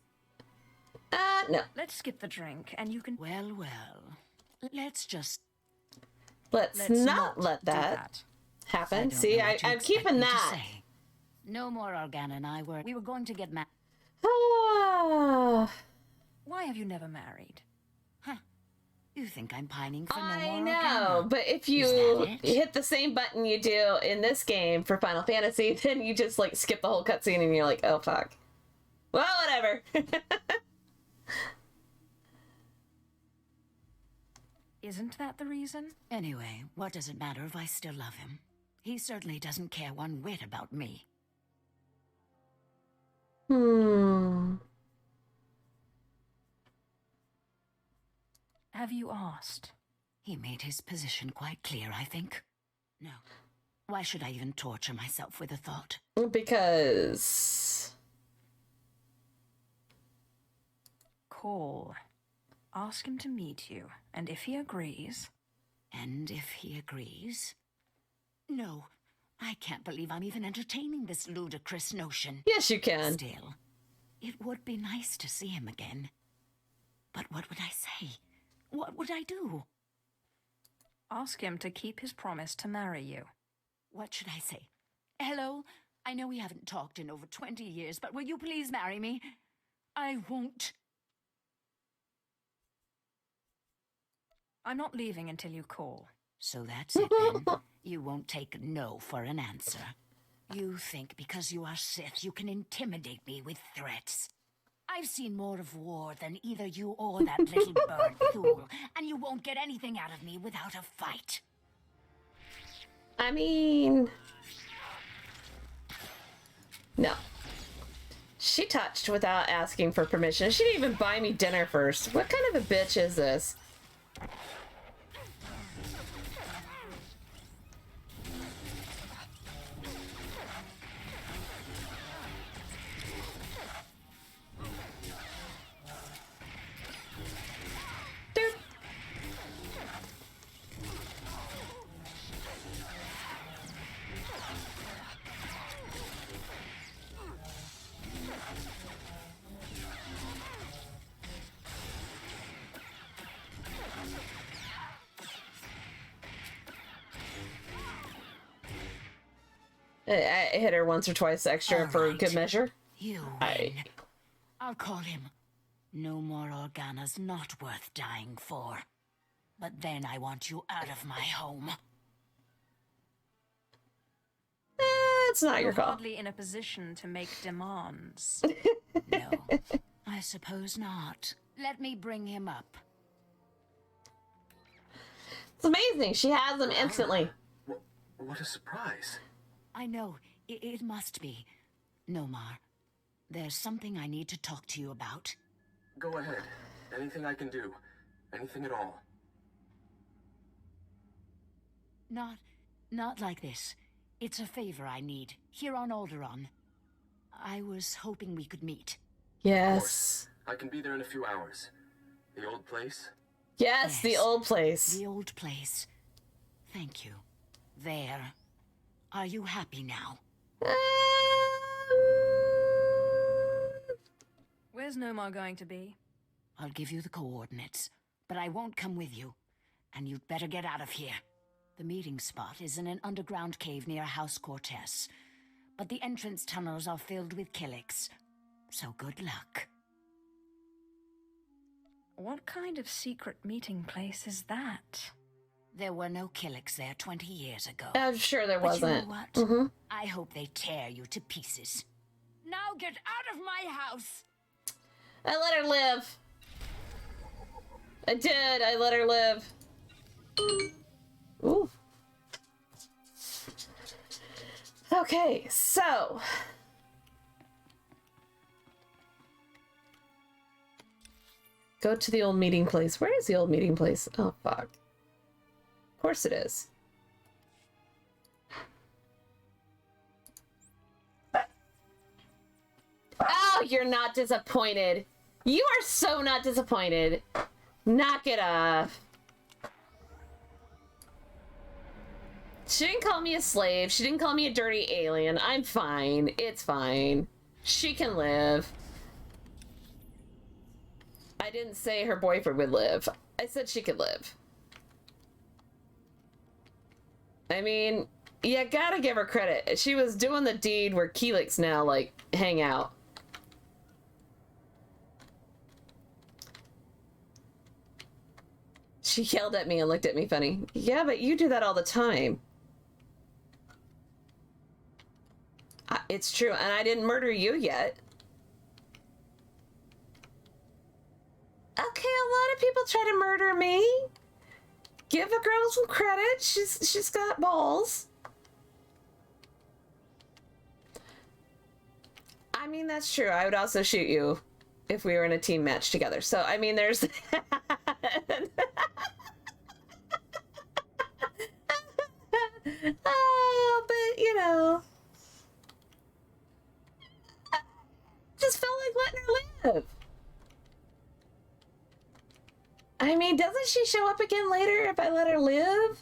No. Let's skip the drink, and you can... Well, well. Let's just... Let's not let that happen. See, I'm keeping that. No more Organa and I were... We were going to get married. Ah. Why have you never married? Huh. You think I'm pining for no more I Organa? know, but if you hit the same button you do in this game for Final Fantasy, then you just, like, skip the whole cutscene and you're like, oh, fuck. Well, whatever. Isn't that the reason? Anyway, what does it matter if I still love him? He certainly doesn't care one whit about me. Have you asked? He made his position quite clear, I think. No. Why should I even torture myself with the thought? Because... Call. Ask him to meet you, and if he agrees... And if he agrees? No. I can't believe I'm even entertaining this ludicrous notion. Yes, you can. Still, it would be nice to see him again. But what would I say? What would I do? Ask him to keep his promise to marry you. What should I say? Hello? I know we haven't talked in over 20 years, but will you please marry me? I won't. I'm not leaving until you call. So that's it then? You won't take no for an answer. You think because you are Sith, you can intimidate me with threats. I've seen more of war than either you or that little bird Thule, and you won't get anything out of me without a fight. I mean... No. She touched without asking for permission. She didn't even buy me dinner first. What kind of a bitch is this? I hit her once or twice extra for good measure. You win. I'll call him. No more Organa's not worth dying for. But then I want you out of my home. It's not your You're call. hardly in a position to make demands. No, I suppose not. Let me bring him up. It's amazing. She has them instantly. What a surprise. I know. It must be. Nomar, there's something I need to talk to you about. Go ahead. Anything I can do. Anything at all. Not like this. It's a favor I need, here on Alderaan. I was hoping we could meet. Yes. I can be there in a few hours. The old place? Yes, the old place. The old place. Thank you. There. Are you happy now? Where's Nomar going to be? I'll give you the coordinates, but I won't come with you. And you'd better get out of here. The meeting spot is in an underground cave near House Cortez. But the entrance tunnels are filled with Killiks. So good luck. What kind of secret meeting place is that? There were no Killiks there 20 years ago. I'm sure there But wasn't. you know what? Mm-hmm. I hope they tear you to pieces. Now get out of my house! I let her live. I did. I let her live. Ooh. Okay, so... Go to the old meeting place. Where is the old meeting place? Oh, fuck. Of course it is. Oh, you're not disappointed. You are so not disappointed. Knock it off. She didn't call me a slave. She didn't call me a dirty alien. I'm fine. It's fine. She can live. I didn't say her boyfriend would live. I said she could live. I mean, you gotta give her credit. She was doing the deed where Keelix now, like, hang out. She yelled at me and looked at me funny. Yeah, but you do that all the time. It's true, and I didn't murder you yet. Okay, a lot of people try to murder me. Give a girl some credit. She's got balls. I mean, that's true. I would also shoot you if we were in a team match together. So, I mean, there's that. Oh, but, you know. I just felt like letting her live. I mean, doesn't she show up again later if I let her live?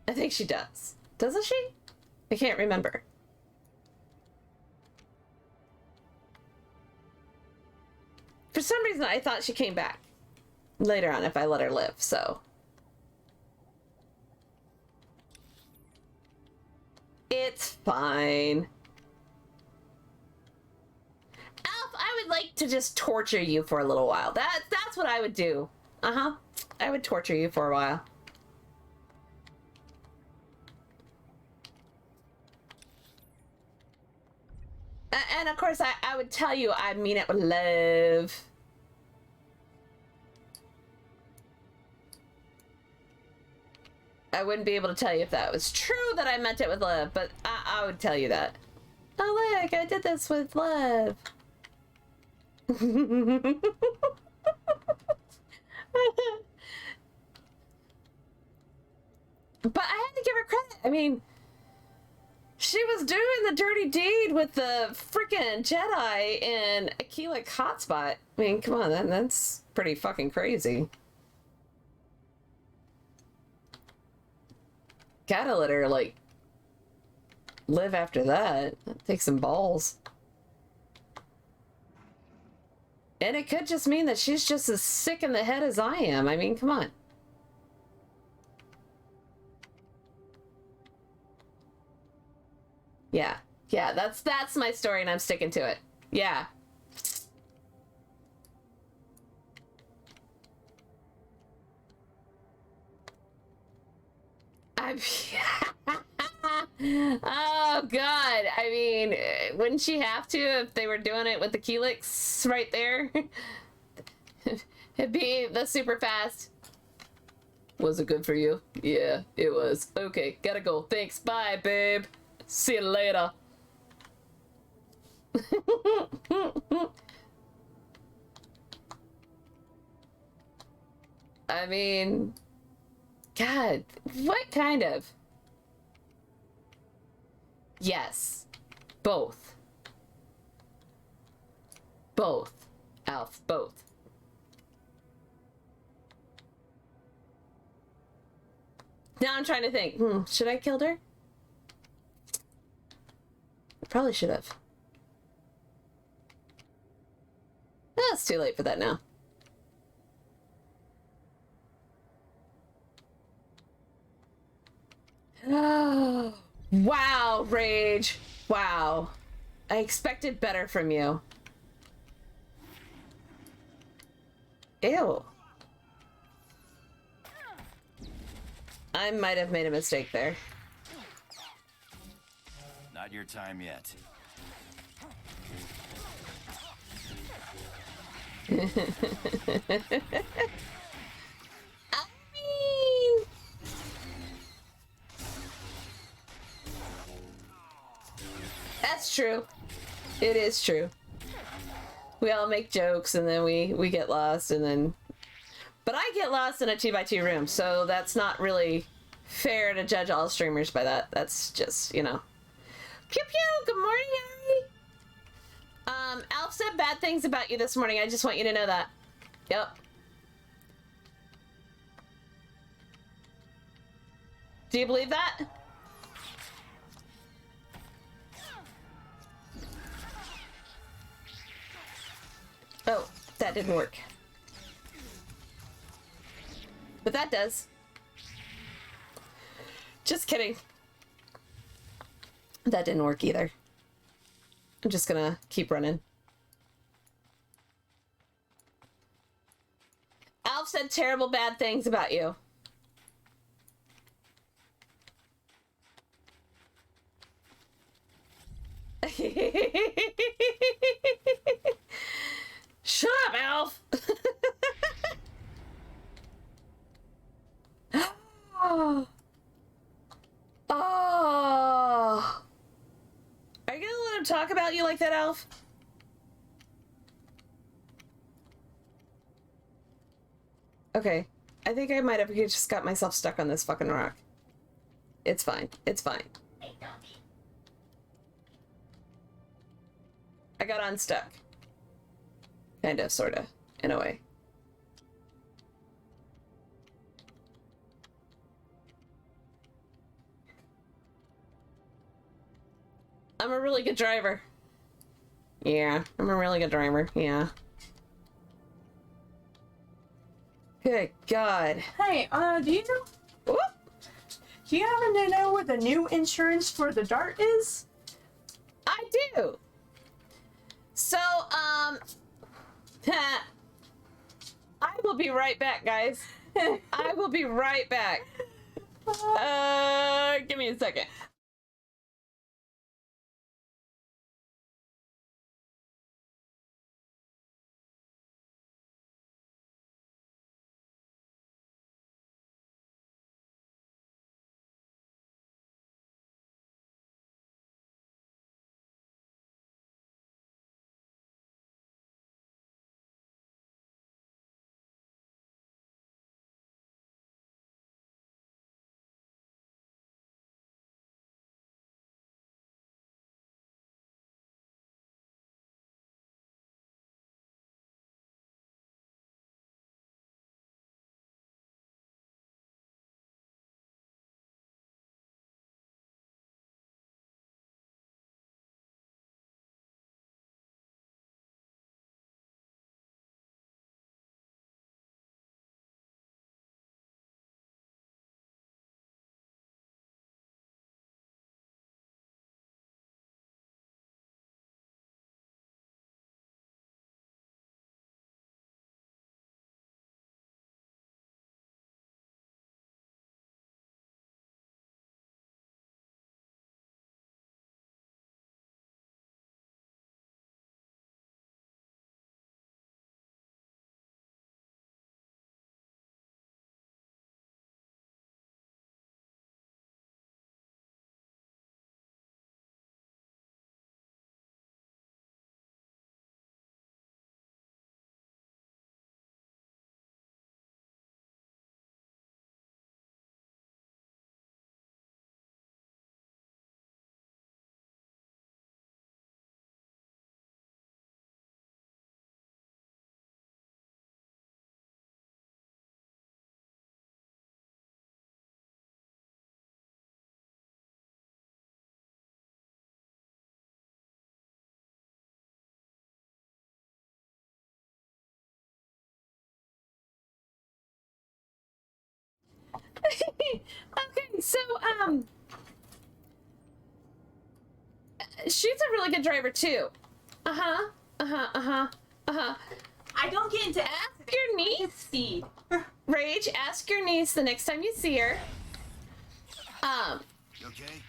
I think she does. Doesn't she? I can't remember. For some reason, I thought she came back later on if I let her live, so. It's fine. Alf, I would like to just torture you for a little while. That's what I would do. Uh-huh. I would torture you for a while. And And of course, I would tell you I mean it with love. I wouldn't be able to tell you if that was true that I meant it with love, but I would tell you that. Oh, look, I did this with love. But I had to give her credit. I mean, she was doing the dirty deed with the freaking Jedi in Akila hotspot. I mean, come on, that's pretty fucking crazy. Gotta let her, like, live after that. That takes some balls. And it could just mean that she's just as sick in the head as I am. I mean, come on. Yeah. Yeah, that's my story and I'm sticking to it. Yeah. Oh god, I mean, wouldn't she have to if they were doing it with the Keelix right there? It'd be the super fast. Was it good for you? Yeah, it was. Okay, gotta go. Thanks, bye, babe. See you later. I mean, God, what kind of? Yes. Both. Both. Alf, both. Now I'm trying to think. Should I killed her? Probably should have. Oh, it's too late for that now. Oh. Wow, Rage. Wow. I expected better from you. Ew. I might have made a mistake there. Not your time yet. I mean... That's true. It is true. We all make jokes and then we get lost and then... But I get lost in a 2x2 room, so that's not really fair to judge all streamers by that. That's just, you know. Pew pew! Good morning, Harry! Alf said bad things about you this morning. I just want you to know that. Yep. Do you believe that? Oh, that didn't work. But that does. Just kidding. That didn't work either. I'm just gonna keep running. Alf said terrible bad things about you. Shut up, Alf! Oh. Oh. Are you gonna let him talk about you like that, Alf? Okay. I think I might have just got myself stuck on this fucking rock. It's fine. It's fine. I got unstuck. Kind of, sort of, in a way. I'm a really good driver. Yeah, I'm a really good driver. Yeah. Good God. Hey, do you know? Whoop, do you happen to know where the new insurance for the Dart is? I do. So, I will be right back, guys. I will be right back. Give me a second. Okay, so, she's a really good driver, too. I don't get into ask your niece. Speed. Rage, ask your niece the next time you see her. Okay.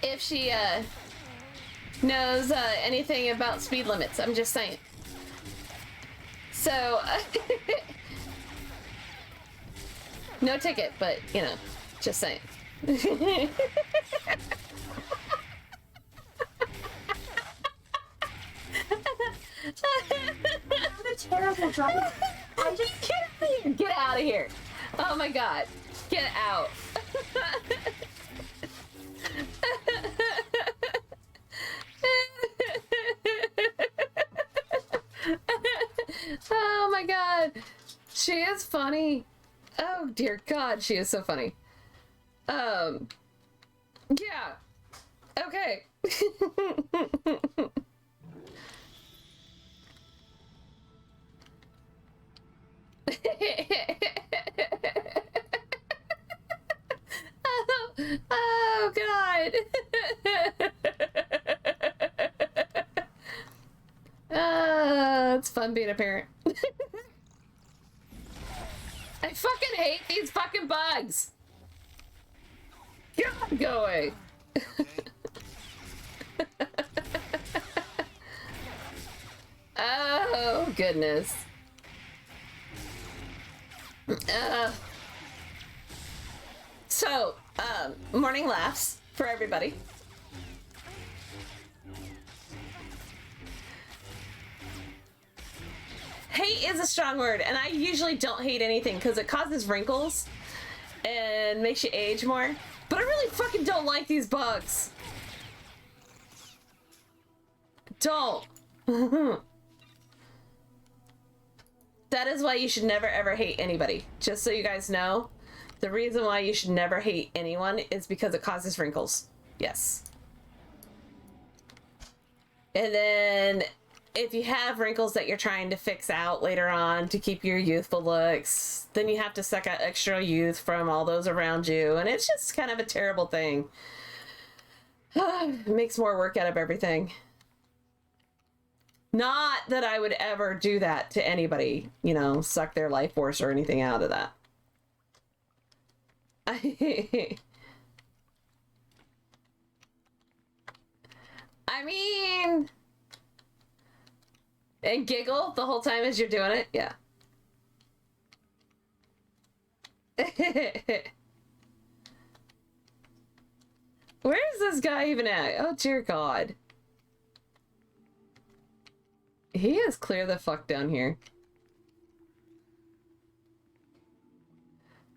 If she knows anything about speed limits, I'm just saying. So no ticket, but you know, just saying. I'm a terrible driver. I just get out of here. Get out of here. Oh my god. Get out. Oh my god. She is funny. Oh dear god, she is so funny. Yeah. Okay. Oh god. It's fun being a parent. I fucking hate these fucking bugs. God, go away. Oh goodness. So, morning laughs for everybody. Hate is a strong word, and I usually don't hate anything because it causes wrinkles and makes you age more. But I really fucking don't like these bugs. Don't. That is why you should never ever hate anybody. Just so you guys know, the reason why you should never hate anyone is because it causes wrinkles. Yes. And then if you have wrinkles that you're trying to fix out later on to keep your youthful looks, then you have to suck out extra youth from all those around you. And it's just kind of a terrible thing. It makes more work out of everything. Not that I would ever do that to anybody, you know, suck their life force or anything out of that. I mean, and giggle the whole time as you're doing it, yeah. Where is this guy even at? Oh dear God. He is clear the fuck down here.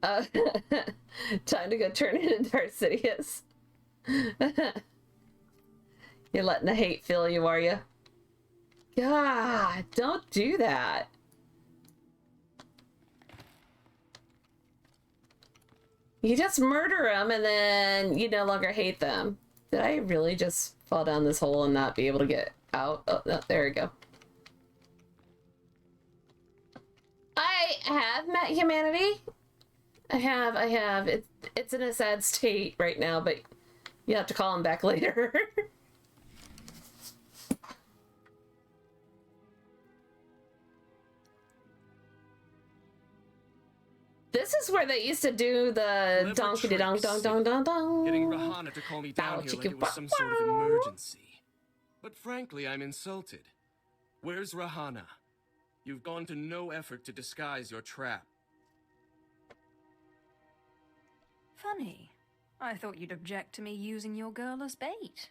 Time to go turn it into Arsidious. You're letting the hate fill you, are you? God, don't do that. You just murder them and then you no longer hate them. Did I really just fall down this hole and not be able to get out? Oh, no, there we go. I have met humanity. I have. It's in a sad state right now, but you have to call him back later. This is where they used to do the donkey dong dong dong dong dong. Getting Rahana to call me down here like it was some sort of emergency. But frankly, I'm insulted. Where's Rahana? You've gone to no effort to disguise your trap. Funny. I thought you'd object to me using your girl as bait.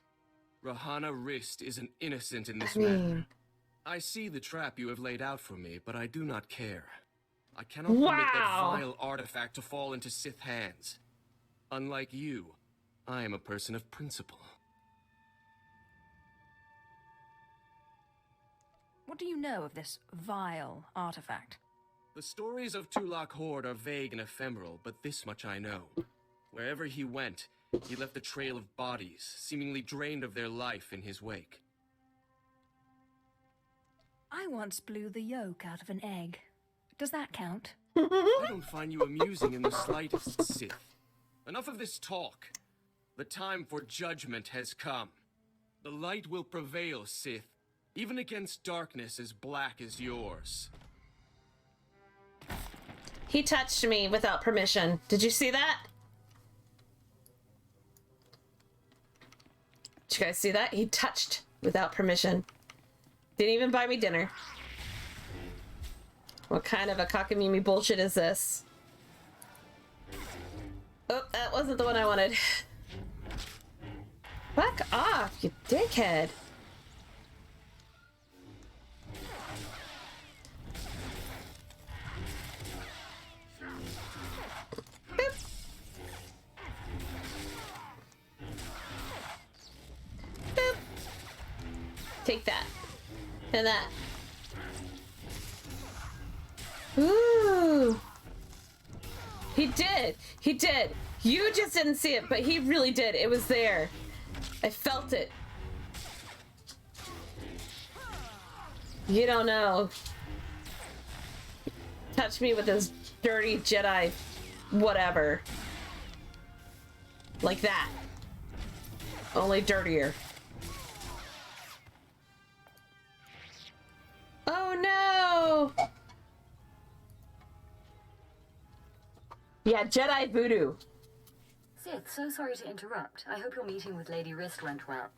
Rahana Rist isn't innocent in this matter. I see the trap you have laid out for me, but I do not care. I cannot permit that vile artifact to fall into Sith hands. Unlike you, I am a person of principle. What do you know of this vile artifact? The stories of Tulak Horde are vague and ephemeral, but this much I know. Wherever he went, he left a trail of bodies, seemingly drained of their life in his wake. I once blew the yolk out of an egg. Does that count? I don't find you amusing in the slightest, Sith. Enough of this talk. The time for judgment has come. The light will prevail, Sith, even against darkness as black as yours. He touched me without permission. Did you see that? Did you guys see that? He touched without permission. Didn't even buy me dinner. What kind of a cockamamie bullshit is this? Oh, that wasn't the one I wanted. Fuck off, you dickhead. Boop. Boop. Take that. And that. Ooh. He did. He did. You just didn't see it, but he really did. It was there. I felt it. You don't know. Touch me with this dirty Jedi whatever. Like that. Only dirtier. Oh no! Yeah, Jedi voodoo. Sith, so sorry to interrupt. I hope your meeting with Lady Rist went well.